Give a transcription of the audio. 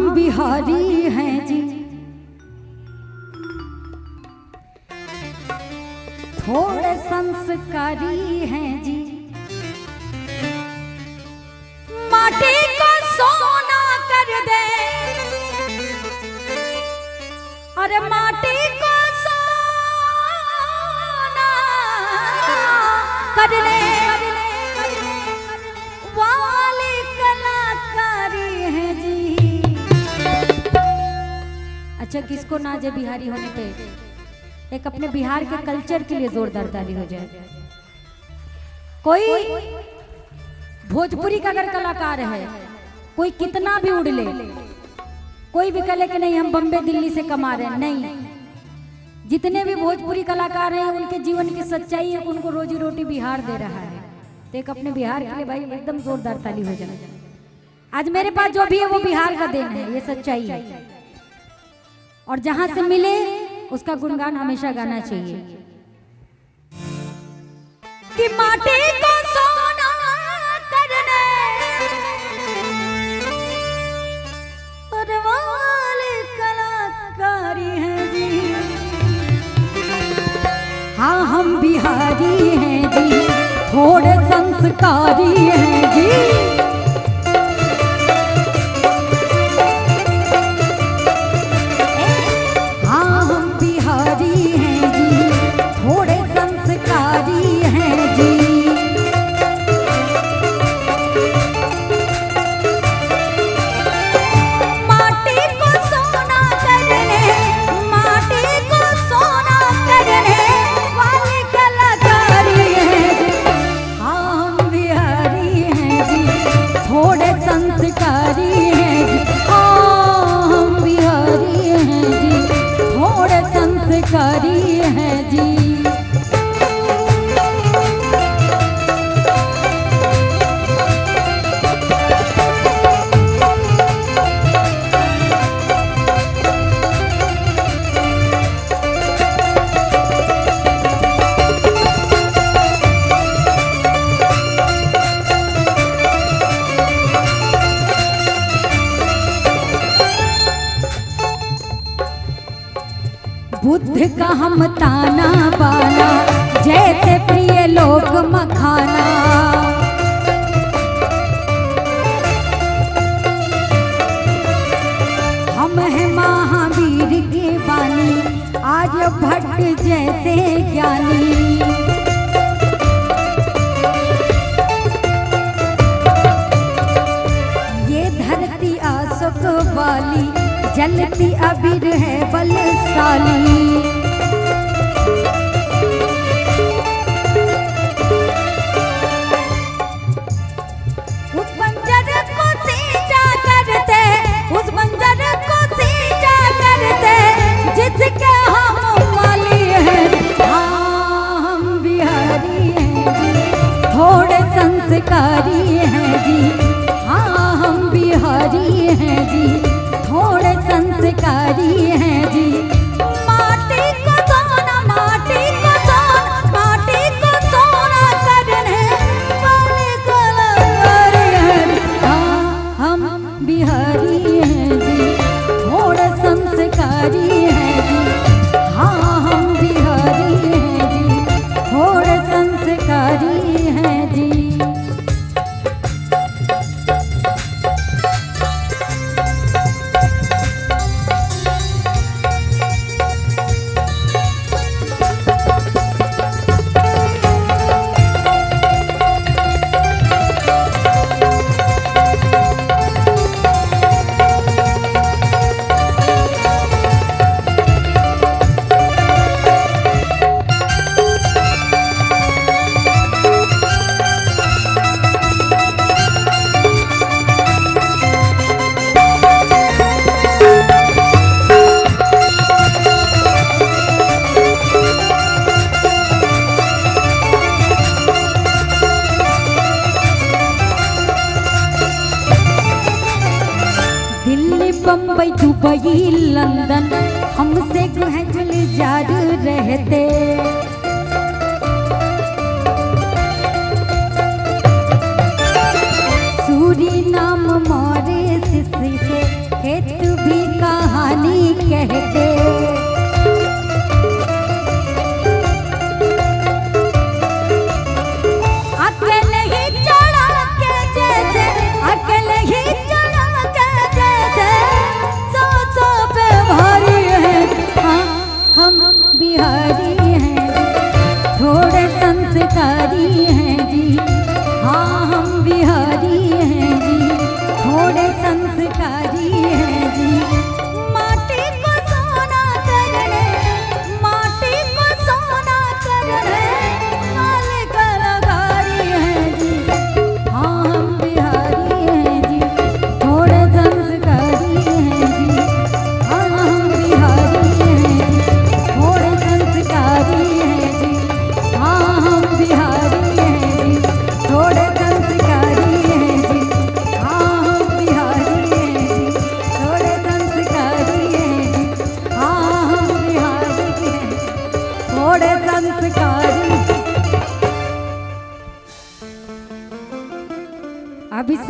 बिहारी हैं जी, थोड़े संस्कारी हैं जी। माटी को सोना कर दे, अरे माटी को सोना कर दे वाले कलाकारी हैं जी। अच्छा, किसको ना जे बिहारी होने पे एक अपने बिहार के कल्चर के लिए जोरदार ताली हो जाए। कोई भोजपुरी का अगर कलाकार है, कोई कितना भी उड़ ले, कोई भी कहे कि नहीं हम बम्बे दिल्ली से कमा रहे हैं, नहीं। जितने भी भोजपुरी कलाकार हैं उनके जीवन की सच्चाई है, उनको रोजी रोटी बिहार दे रहा है। तो एक अपने बिहार के लिए भाई एकदम जोरदार ताली हो जाए। आज मेरे पास जो भी है वो बिहार का देन है, ये सच्चाई है। और जहां से मिले उसका गुणगान हमेशा गाना चाहिए कि माटी को सोना करने और वाले कलाकारी हैं जी। हाँ हम बिहारी हैं जी, थोड़े संस्कारी हैं जी। बुद्ध का हम ताना बाना, जैसे प्रिय लोक मखाना। हम हैं महावीर के बानी, आज भट्ट जैसे ज्ञानी। ये धरती आशोक वाली, जलती अबीर है बलशाली। उस बंजर को सींचा करते, उस बंजर को सींचा करते जिसके हम वाली हैं। हाँ हम बिहारी हैं जी, थोड़े संस्कारी हैं जी। हाँ हम बिहारी हैं जी, थोड़े संस्कारी हैं जी। माटी को सोना, माटी को सोना, माटी को सोना करने वाले कलाकार हैं। हाँ हम बिहारी हैं जी, थोड़े संस्कारी हैं जी। हाँ हम बिहारी हैं जी, थोड़े संस्कारी हैं जी। बम्बई दुबई लंदन हमसे गुलजार रहते। सूरी नाम मारे सिसी से खेत भी कहानी कहते। अकेले ही चढ़ा के जैसे, अकेले ही चढ़ा के जैसे, सौ सौ पे भारी है। हाँ हम बिहारी हैं, थोड़े संस्कारी हैं जी। हाँ हम बिहारी हैं जी, थोड़े संस्कारी हैं जी। माटी को सोना करने, माटी को सोना करने वाले कलाकारी हैं जी। हाँ हम बिहारी हैं जी, थोड़े संस्कारी हैं जी। हाँ हम बिहारी हैं जी, थोड़े संस्कारी हैं जी। हाँ हम बिहारी हैं जी, थोड़े संस्कारी हैं जी। हाँ हम बिहारी हैं जी, थोड़े संस्कारी हैं जी। हाँ हम बिहारी हैं, थोड़े संस्कारी। अभी से